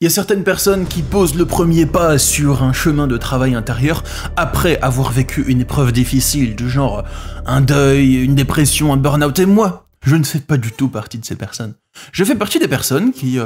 Il y a certaines personnes qui posent le premier pas sur un chemin de travail intérieur après avoir vécu une épreuve difficile du genre un deuil, une dépression, un burn-out. Et moi, je ne fais pas du tout partie de ces personnes. Je fais partie des personnes qui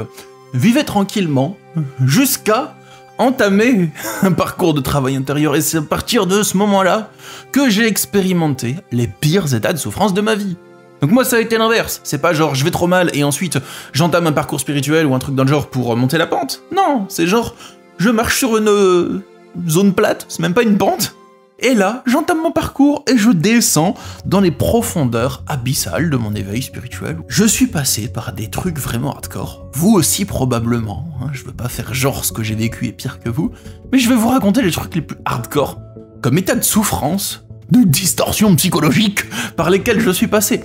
vivaient tranquillement jusqu'à entamer un parcours de travail intérieur. Et c'est à partir de ce moment-là que j'ai expérimenté les pires états de souffrance de ma vie. Donc moi ça a été l'inverse, c'est pas genre je vais trop mal et ensuite j'entame un parcours spirituel ou un truc dans le genre pour monter la pente. Non, c'est genre je marche sur une zone plate, c'est même pas une pente, et là j'entame mon parcours et je descends dans les profondeurs abyssales de mon éveil spirituel. Je suis passé par des trucs vraiment hardcore, vous aussi probablement, hein, je veux pas faire genre ce que j'ai vécu est pire que vous, mais je vais vous raconter les trucs les plus hardcore, comme état de souffrance, de distorsion psychologique par lesquelles je suis passé.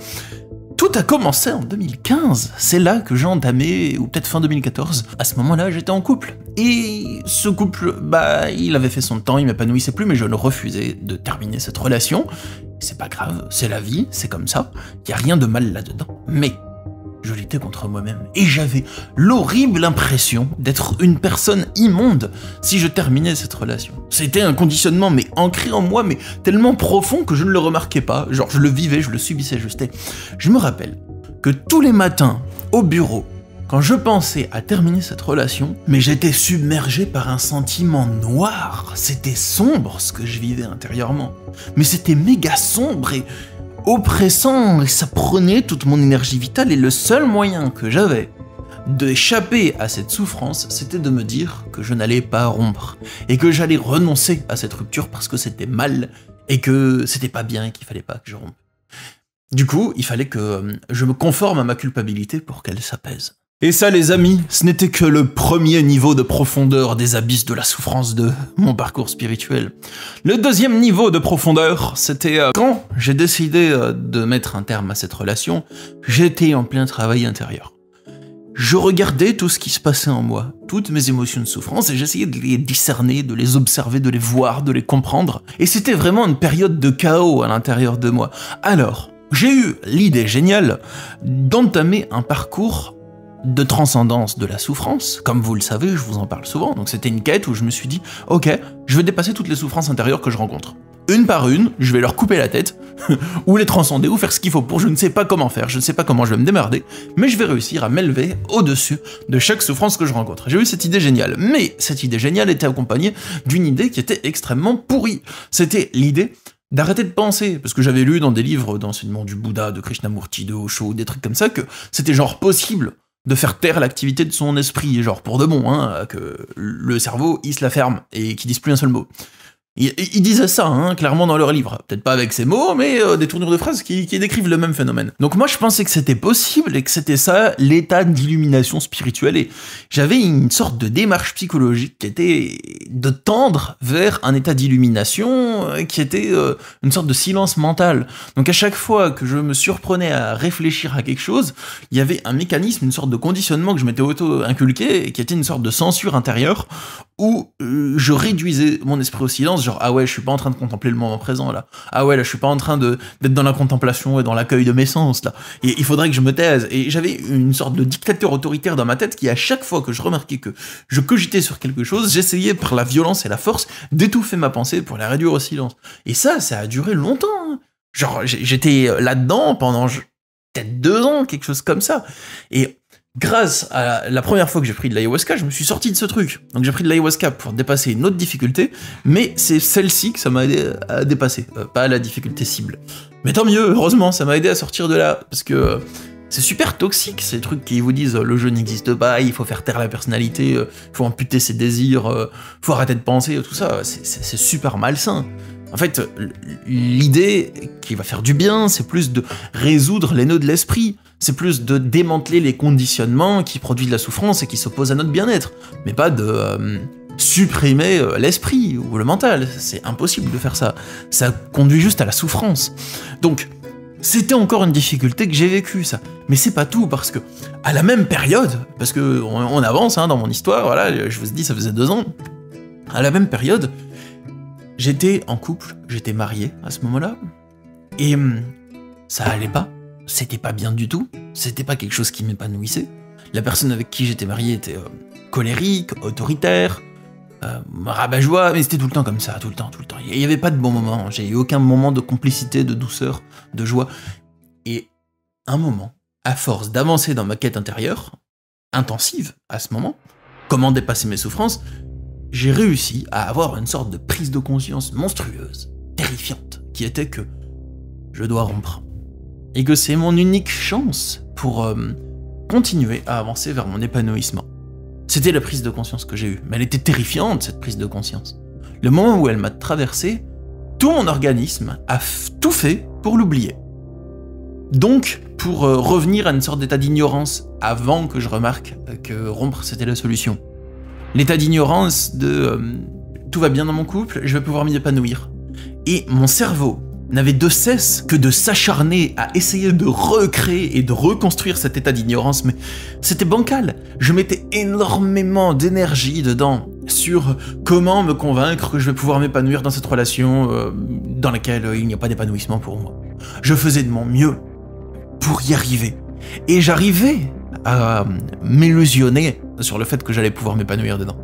Tout a commencé en 2015, c'est là que j'ai entamé, ou peut-être fin 2014, à ce moment-là j'étais en couple. Et ce couple, il avait fait son temps, il m'épanouissait plus, mais je ne refusais de terminer cette relation. C'est pas grave, c'est la vie, c'est comme ça, y a rien de mal là-dedans. Mais je luttais contre moi-même, et j'avais l'horrible impression d'être une personne immonde si je terminais cette relation. C'était un conditionnement, mais ancré en moi, mais tellement profond que je ne le remarquais pas, genre je le vivais, je le subissais, Je me rappelle que tous les matins, au bureau, quand je pensais à terminer cette relation, mais j'étais submergé par un sentiment noir, c'était sombre ce que je vivais intérieurement, mais c'était méga sombre et oppressant, et ça prenait toute mon énergie vitale, et le seul moyen que j'avais d'échapper à cette souffrance, c'était de me dire que je n'allais pas rompre, et que j'allais renoncer à cette rupture parce que c'était mal, et que c'était pas bien, et qu'il fallait pas que je rompe. Du coup, il fallait que je me conforme à ma culpabilité pour qu'elle s'apaise. Et ça, les amis, ce n'était que le premier niveau de profondeur des abysses de la souffrance de mon parcours spirituel. Le deuxième niveau de profondeur, c'était quand j'ai décidé de mettre un terme à cette relation, j'étais en plein travail intérieur. Je regardais tout ce qui se passait en moi, toutes mes émotions de souffrance, et j'essayais de les discerner, de les observer, de les voir, de les comprendre. Et c'était vraiment une période de chaos à l'intérieur de moi. Alors, j'ai eu l'idée géniale d'entamer un parcours de transcendance de la souffrance, comme vous le savez, je vous en parle souvent, donc c'était une quête où je me suis dit, ok, je vais dépasser toutes les souffrances intérieures que je rencontre. Une par une, je vais leur couper la tête, ou les transcender, ou faire ce qu'il faut pour, je ne sais pas comment faire, je ne sais pas comment je vais me démerder, mais je vais réussir à m'élever au-dessus de chaque souffrance que je rencontre. J'ai eu cette idée géniale, mais cette idée géniale était accompagnée d'une idée qui était extrêmement pourrie. C'était l'idée d'arrêter de penser, parce que j'avais lu dans des livres d'enseignement du Bouddha, de Krishnamurti, de Osho, des trucs comme ça, que c'était genre possible de faire taire l'activité de son esprit, genre pour de bon, hein, que le cerveau, il se la ferme, et qu'il dise plus un seul mot. Ils disaient ça, hein, clairement dans leur livre. Peut-être pas avec ces mots, mais des tournures de phrases qui décrivent le même phénomène. Donc moi, je pensais que c'était possible, et que c'était ça, l'état d'illumination spirituelle, et j'avais une sorte de démarche psychologique qui était de tendre vers un état d'illumination, qui était une sorte de silence mental. Donc à chaque fois que je me surprenais à réfléchir à quelque chose, il y avait un mécanisme, une sorte de conditionnement que je m'étais auto-inculqué, et qui était une sorte de censure intérieure, où je réduisais mon esprit au silence, genre ah ouais, je suis pas en train de contempler le moment présent là, ah ouais là je suis pas en train d'être dans la contemplation et dans l'accueil de mes sens là, et il faudrait que je me taise, et j'avais une sorte de dictateur autoritaire dans ma tête qui, à chaque fois que je remarquais que je cogitais sur quelque chose, j'essayais par la violence et la force d'étouffer ma pensée pour la réduire au silence. Et ça a duré longtemps, hein. Genre j'étais là-dedans pendant peut-être 2 ans, quelque chose comme ça, et grâce à la première fois que j'ai pris de l'ayahuasca, je me suis sorti de ce truc. Donc j'ai pris de l'ayahuasca pour dépasser une autre difficulté, mais c'est celle-ci que ça m'a aidé à dépasser, pas la difficulté cible. Mais tant mieux, heureusement, ça m'a aidé à sortir de là, parce que c'est super toxique, ces trucs qui vous disent le jeu n'existe pas, il faut faire taire la personnalité, il faut amputer ses désirs, faut arrêter de penser, tout ça, c'est super malsain. En fait, l'idée qui va faire du bien, c'est plus de résoudre les nœuds de l'esprit, c'est plus de démanteler les conditionnements qui produisent de la souffrance et qui s'opposent à notre bien-être, mais pas de supprimer l'esprit ou le mental, c'est impossible de faire ça, ça conduit juste à la souffrance. Donc, c'était encore une difficulté que j'ai vécue, ça. Mais c'est pas tout, parce que, à la même période, parce que on avance hein, dans mon histoire, voilà, je vous ai dit, ça faisait 2 ans, à la même période, j'étais en couple, j'étais marié à ce moment-là, et ça allait pas, c'était pas bien du tout, c'était pas quelque chose qui m'épanouissait. La personne avec qui j'étais marié était colérique, autoritaire, rabat-joie, mais c'était tout le temps comme ça, tout le temps. Il n'y avait pas de bons moments, j'ai eu aucun moment de complicité, de douceur, de joie. Et un moment, à force d'avancer dans ma quête intérieure, intensive à ce moment, comment dépasser mes souffrances, j'ai réussi à avoir une sorte de prise de conscience monstrueuse, terrifiante, qui était que je dois rompre. Et que c'est mon unique chance pour continuer à avancer vers mon épanouissement. C'était la prise de conscience que j'ai eue, mais elle était terrifiante, cette prise de conscience. Le moment où elle m'a traversé, tout mon organisme a tout fait pour l'oublier. Donc, pour revenir à une sorte d'état d'ignorance avant que je remarque que rompre c'était la solution. L'état d'ignorance de tout va bien dans mon couple, je vais pouvoir m'y épanouir. Et mon cerveau n'avait de cesse que de s'acharner à essayer de recréer et de reconstruire cet état d'ignorance, mais c'était bancal. Je mettais énormément d'énergie dedans sur comment me convaincre que je vais pouvoir m'épanouir dans cette relation dans laquelle il n'y a pas d'épanouissement pour moi. Je faisais de mon mieux pour y arriver. Et j'arrivais à m'illusionner sur le fait que j'allais pouvoir m'épanouir dedans.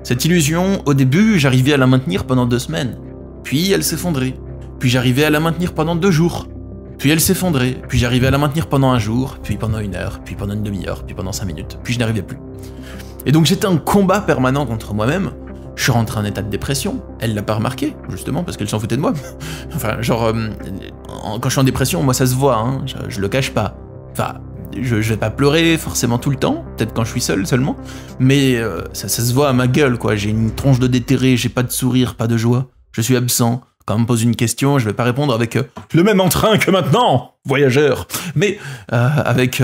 Cette illusion, au début, j'arrivais à la maintenir pendant 2 semaines. Puis elle s'effondrait. Puis j'arrivais à la maintenir pendant 2 jours. Puis elle s'effondrait. Puis j'arrivais à la maintenir pendant 1 jour, puis pendant 1 heure, puis pendant une demi-heure, puis pendant 5 minutes. Puis je n'arrivais plus. Et donc j'étais en combat permanent contre moi-même. Je suis rentré en état de dépression. Elle l'a pas remarqué, justement, parce qu'elle s'en foutait de moi. Enfin, genre, quand je suis en dépression, moi ça se voit, hein, je le cache pas. Enfin, je vais pas pleurer forcément tout le temps, peut-être quand je suis seul seulement, mais ça se voit à ma gueule, quoi. J'ai une tronche de déterré, j'ai pas de sourire, pas de joie, je suis absent. Quand on me pose une question, je vais pas répondre avec le même entrain que maintenant, voyageur, mais avec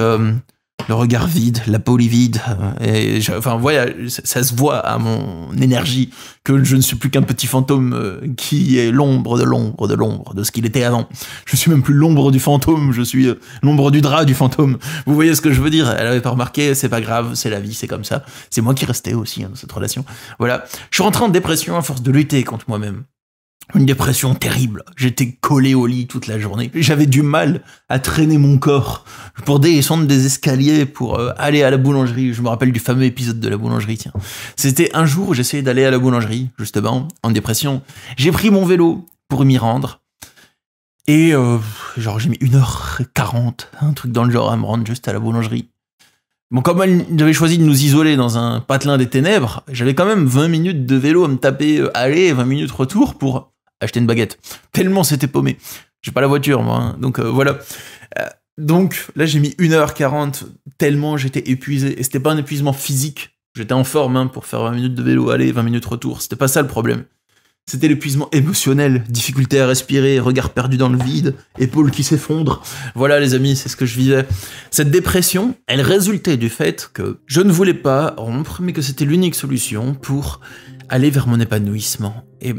le regard vide, la peau livide, enfin voilà, ça se voit à mon énergie que je ne suis plus qu'un petit fantôme qui est l'ombre de ce qu'il était avant. Je suis même plus l'ombre du fantôme, je suis l'ombre du drap du fantôme. Vous voyez ce que je veux dire? Elle avait pas remarqué, c'est pas grave, c'est la vie, c'est comme ça. C'est moi qui restais aussi dans cette relation. Voilà, je suis rentré en dépression à force de lutter contre moi-même. Une dépression terrible. J'étais collé au lit toute la journée. J'avais du mal à traîner mon corps pour descendre des escaliers, pour aller à la boulangerie. Je me rappelle du fameux épisode de la boulangerie, tiens. C'était un jour où j'essayais d'aller à la boulangerie, justement, en dépression. J'ai pris mon vélo pour m'y rendre. Et genre j'ai mis 1h40, un truc dans le genre, à me rendre juste à la boulangerie. Bon, comme j'avais choisi de nous isoler dans un patelin des ténèbres, j'avais quand même 20 minutes de vélo à me taper aller et 20 minutes retour pour acheter une baguette. Tellement c'était paumé. J'ai pas la voiture, moi. Hein. Donc voilà. Donc là, j'ai mis 1h40 tellement j'étais épuisé. Et c'était pas un épuisement physique. J'étais en forme hein, pour faire 20 minutes de vélo aller, 20 minutes retour. C'était pas ça le problème. C'était l'épuisement émotionnel, difficulté à respirer, regard perdu dans le vide, épaules qui s'effondrent. Voilà les amis, c'est ce que je vivais. Cette dépression, elle résultait du fait que je ne voulais pas rompre, mais que c'était l'unique solution pour aller vers mon épanouissement. Et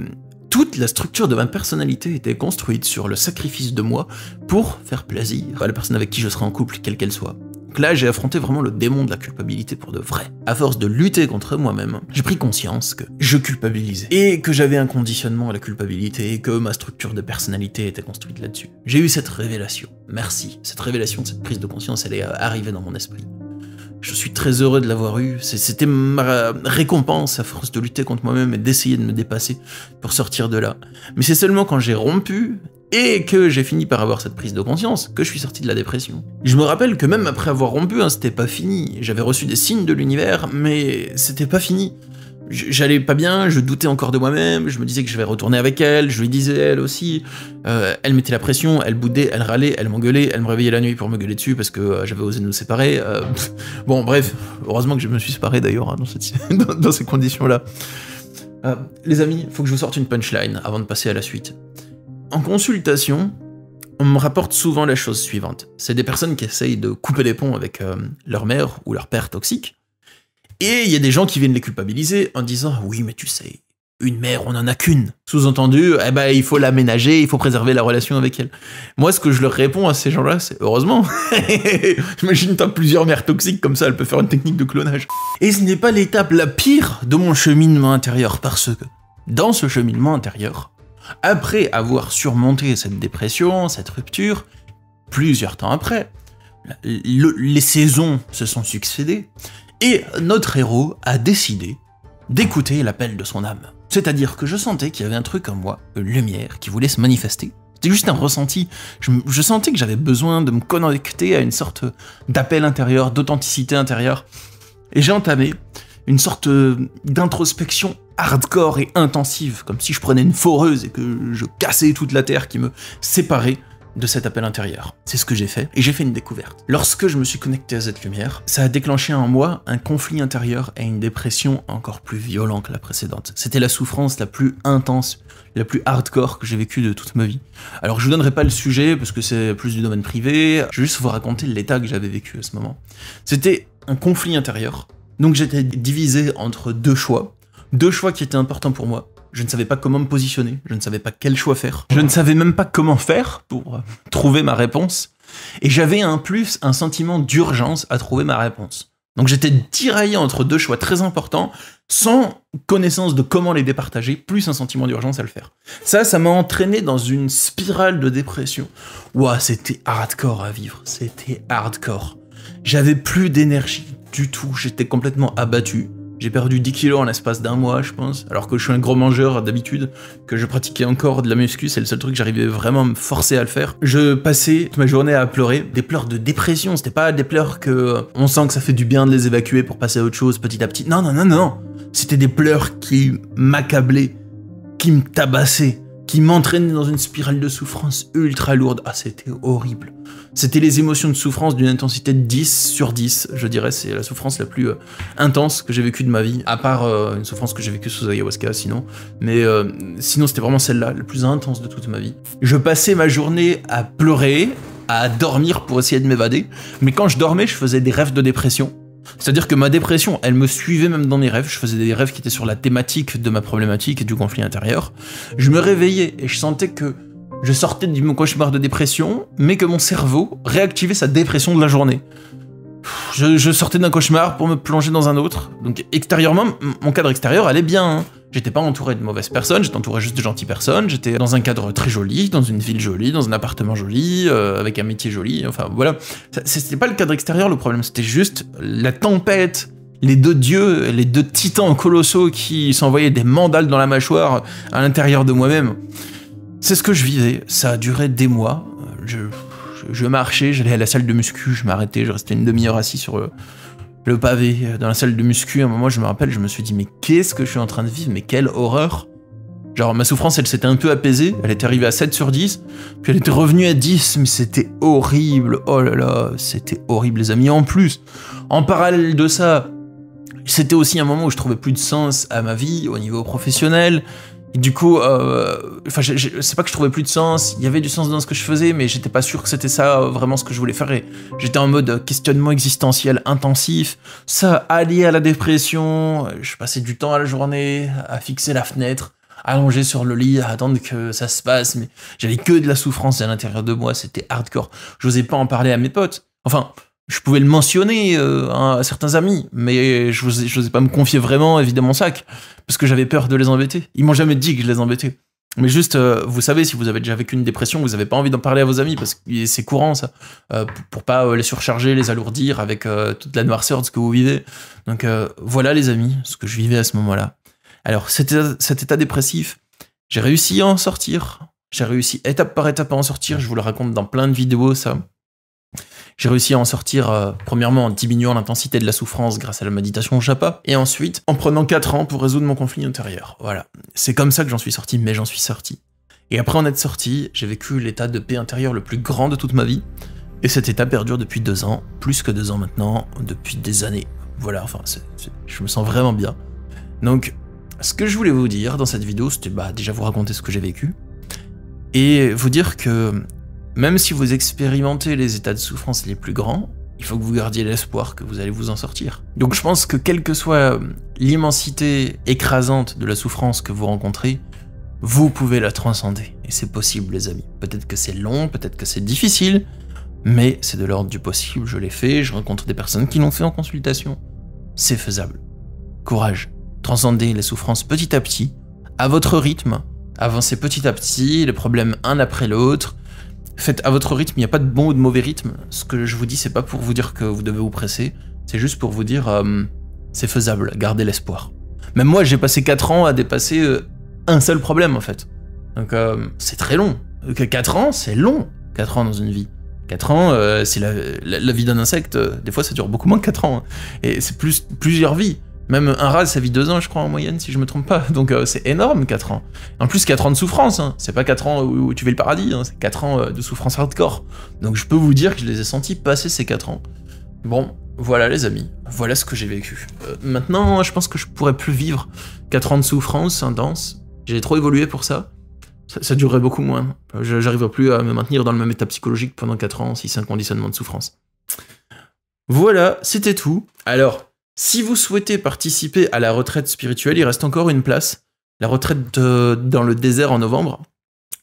toute la structure de ma personnalité était construite sur le sacrifice de moi pour faire plaisir à la personne avec qui je serai en couple, quelle qu'elle soit. Donc là, j'ai affronté vraiment le démon de la culpabilité pour de vrai. À force de lutter contre moi-même, j'ai pris conscience que je culpabilisais. Et que j'avais un conditionnement à la culpabilité et que ma structure de personnalité était construite là-dessus. J'ai eu cette révélation. Merci. Cette révélation, cette prise de conscience, elle est arrivée dans mon esprit. Je suis très heureux de l'avoir eue. C'était ma récompense à force de lutter contre moi-même et d'essayer de me dépasser pour sortir de là. Mais c'est seulement quand j'ai rompu et que j'ai fini par avoir cette prise de conscience que je suis sorti de la dépression. Je me rappelle que même après avoir rompu, hein, c'était pas fini. J'avais reçu des signes de l'univers, mais c'était pas fini. J'allais pas bien, je doutais encore de moi-même, je me disais que je vais retourner avec elle, je lui disais elle aussi. Elle mettait la pression, elle boudait, elle râlait, elle m'engueulait, elle me réveillait la nuit pour me gueuler dessus parce que j'avais osé nous séparer. Bon bref, heureusement que je me suis séparé d'ailleurs hein, dans ces conditions-là. Les amis, faut que je vous sorte une punchline avant de passer à la suite. En consultation, on me rapporte souvent la chose suivante. C'est des personnes qui essayent de couper les ponts avec leur mère ou leur père toxique. Et il y a des gens qui viennent les culpabiliser en disant « Oui, mais tu sais, une mère, on n'en a qu'une. » Sous-entendu, eh ben, il faut l'aménager, il faut préserver la relation avec elle. Moi, ce que je leur réponds à ces gens-là, c'est « Heureusement !» Imagine, t'as plusieurs mères toxiques comme ça, elle peut faire une technique de clonage. Et ce n'est pas l'étape la pire de mon cheminement intérieur, parce que dans ce cheminement intérieur, après avoir surmonté cette dépression, cette rupture, plusieurs temps après, Les saisons se sont succédées, et notre héros a décidé d'écouter l'appel de son âme. C'est-à-dire que je sentais qu'il y avait un truc en moi, une lumière, qui voulait se manifester. C'était juste un ressenti. Je sentais que j'avais besoin de me connecter à une sorte d'appel intérieur, d'authenticité intérieure. Et j'ai entamé une sorte d'introspection hardcore et intensive, comme si je prenais une foreuse et que je cassais toute la terre qui me séparait de cet appel intérieur. C'est ce que j'ai fait, et j'ai fait une découverte. Lorsque je me suis connecté à cette lumière, ça a déclenché en moi un conflit intérieur et une dépression encore plus violente que la précédente. C'était la souffrance la plus intense, la plus hardcore que j'ai vécue de toute ma vie. Alors je vous donnerai pas le sujet, parce que c'est plus du domaine privé, je vais juste vous raconter l'état que j'avais vécu à ce moment. C'était un conflit intérieur, donc j'étais divisé entre deux choix qui étaient importants pour moi. Je ne savais pas comment me positionner, je ne savais pas quel choix faire, je ne savais même pas comment faire pour trouver ma réponse, et j'avais en plus un sentiment d'urgence à trouver ma réponse. Donc j'étais tiraillé entre deux choix très importants, sans connaissance de comment les départager, plus un sentiment d'urgence à le faire. Ça m'a entraîné dans une spirale de dépression. Ouah, c'était hardcore à vivre, c'était hardcore. J'avais plus d'énergie du tout, j'étais complètement abattu. J'ai perdu 10 kilos en l'espace d'un mois, je pense, alors que je suis un gros mangeur d'habitude, que je pratiquais encore de la muscu, c'est le seul truc que j'arrivais vraiment à me forcer à le faire. Je passais toute ma journée à pleurer, des pleurs de dépression, c'était pas des pleurs que on sent que ça fait du bien de les évacuer pour passer à autre chose petit à petit. Non, non, non, non, c'était des pleurs qui m'accablaient, qui me tabassaient, qui m'entraînaient dans une spirale de souffrance ultra lourde. Ah, c'était horrible. C'était les émotions de souffrance d'une intensité de 10 sur 10, je dirais, c'est la souffrance la plus intense que j'ai vécue de ma vie, à part une souffrance que j'ai vécue sous ayahuasca, sinon. Mais sinon, c'était vraiment celle-là, la plus intense de toute ma vie. Je passais ma journée à pleurer, à dormir pour essayer de m'évader, mais quand je dormais, je faisais des rêves de dépression. C'est-à-dire que ma dépression, elle me suivait même dans mes rêves, je faisais des rêves qui étaient sur la thématique de ma problématique et du conflit intérieur. Je me réveillais et je sentais que je sortais de mon cauchemar de dépression, mais que mon cerveau réactivait sa dépression de la journée. Je sortais d'un cauchemar pour me plonger dans un autre. Donc extérieurement, mon cadre extérieur allait bien. Hein. J'étais pas entouré de mauvaises personnes, j'étais entouré juste de gentilles personnes. J'étais dans un cadre très joli, dans une ville jolie, dans un appartement joli, avec un métier joli. Enfin voilà, c'était pas le cadre extérieur le problème, c'était juste la tempête. Les deux dieux, les deux titans colossaux qui s'envoyaient des mandales dans la mâchoire à l'intérieur de moi-même. C'est ce que je vivais, ça a duré des mois. Je marchais, j'allais à la salle de muscu, je m'arrêtais, je restais une demi-heure assis sur le pavé dans la salle de muscu. À un moment, je me rappelle, je me suis dit, mais qu'est-ce que je suis en train de vivre? Mais quelle horreur! Genre, ma souffrance, elle s'était un peu apaisée, elle était arrivée à 7 sur 10, puis elle était revenue à 10, mais c'était horrible. Oh là là, c'était horrible, les amis. En plus, en parallèle de ça, c'était aussi un moment où je trouvais plus de sens à ma vie, au niveau professionnel. Et du coup, c'est pas que je trouvais plus de sens, il y avait du sens dans ce que je faisais, mais j'étais pas sûr que c'était ça vraiment ce que je voulais faire. Et j'étais en mode questionnement existentiel intensif, ça allié à la dépression. Je passais du temps à la journée à fixer la fenêtre, allongé sur le lit, à attendre que ça se passe, mais j'avais que de la souffrance à l'intérieur de moi, c'était hardcore. J'osais pas en parler à mes potes. Enfin, je pouvais le mentionner à certains amis, mais je n'osais pas me confier vraiment, évidemment, mon sac, parce que j'avais peur de les embêter. Ils m'ont jamais dit que je les embêtais. Mais juste, vous savez, si vous avez déjà vécu une dépression, vous n'avez pas envie d'en parler à vos amis, parce que c'est courant, ça, pour pas les surcharger, les alourdir avec toute la noirceur de ce que vous vivez. Donc voilà, les amis, ce que je vivais à ce moment-là. Alors, cet état dépressif, j'ai réussi à en sortir. J'ai réussi étape par étape à en sortir. Je vous le raconte dans plein de vidéos, ça. J'ai réussi à en sortir, premièrement en diminuant l'intensité de la souffrance grâce à la méditation Japa, et ensuite en prenant 4 ans pour résoudre mon conflit intérieur. Voilà, c'est comme ça que j'en suis sorti, mais j'en suis sorti. Et après en être sorti, j'ai vécu l'état de paix intérieure le plus grand de toute ma vie, et cet état perdure depuis 2 ans, plus que 2 ans maintenant, depuis des années. Voilà, enfin, je me sens vraiment bien. Donc, ce que je voulais vous dire dans cette vidéo, c'était déjà vous raconter ce que j'ai vécu, et vous dire que même si vous expérimentez les états de souffrance les plus grands, il faut que vous gardiez l'espoir que vous allez vous en sortir. Donc je pense que quelle que soit l'immensité écrasante de la souffrance que vous rencontrez, vous pouvez la transcender. Et c'est possible, les amis. Peut-être que c'est long, peut-être que c'est difficile, mais c'est de l'ordre du possible. Je l'ai fait, je rencontre des personnes qui l'ont fait en consultation. C'est faisable. Courage. Transcendez les souffrances petit à petit, à votre rythme. Avancez petit à petit, les problèmes un après l'autre. Faites à votre rythme, il n'y a pas de bon ou de mauvais rythme. Ce que je vous dis, c'est pas pour vous dire que vous devez vous presser, c'est juste pour vous dire c'est faisable, gardez l'espoir. Même moi, j'ai passé 4 ans à dépasser un seul problème, en fait. Donc c'est très long. 4 ans, c'est long, 4 ans dans une vie. 4 ans, c'est la vie d'un insecte, des fois ça dure beaucoup moins que 4 ans. Hein. Et c'est plusieurs vies. Même un rat, ça vit 2 ans, je crois, en moyenne, si je me trompe pas. Donc c'est énorme, 4 ans. En plus, 4 ans de souffrance, hein. C'est pas 4 ans où tu vis le paradis, hein. C'est 4 ans de souffrance hardcore. Donc je peux vous dire que je les ai sentis passer ces 4 ans. Bon, voilà les amis, voilà ce que j'ai vécu. Maintenant, je pense que je pourrais plus vivre 4 ans de souffrance intense. J'ai trop évolué pour ça. Ça durerait beaucoup moins. J'arriverai plus à me maintenir dans le même état psychologique pendant 4 ans si c'est un conditionnement de souffrance. Voilà, c'était tout. Alors, si vous souhaitez participer à la retraite spirituelle, il reste encore une place. La retraite dans le désert en novembre.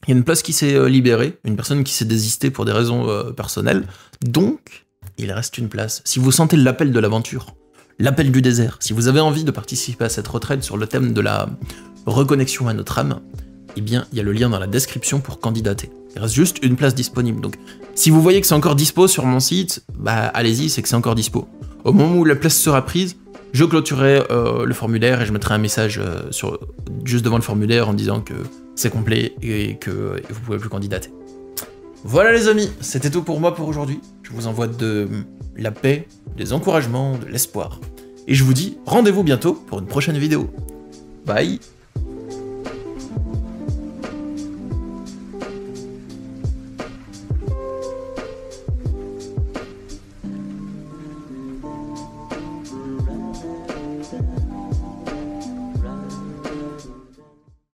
Il y a une place qui s'est libérée, une personne qui s'est désistée pour des raisons personnelles. Donc, il reste une place. Si vous sentez l'appel de l'aventure, l'appel du désert, si vous avez envie de participer à cette retraite sur le thème de la reconnexion à notre âme, eh bien, il y a le lien dans la description pour candidater. Il reste juste une place disponible. Donc, si vous voyez que c'est encore dispo sur mon site, bah allez-y, c'est que c'est encore dispo. Au moment où la place sera prise, je clôturerai le formulaire et je mettrai un message juste devant le formulaire en disant que c'est complet et que vous pouvez plus candidater. Voilà les amis, c'était tout pour moi pour aujourd'hui. Je vous envoie de la paix, des encouragements, de l'espoir. Et je vous dis rendez-vous bientôt pour une prochaine vidéo. Bye!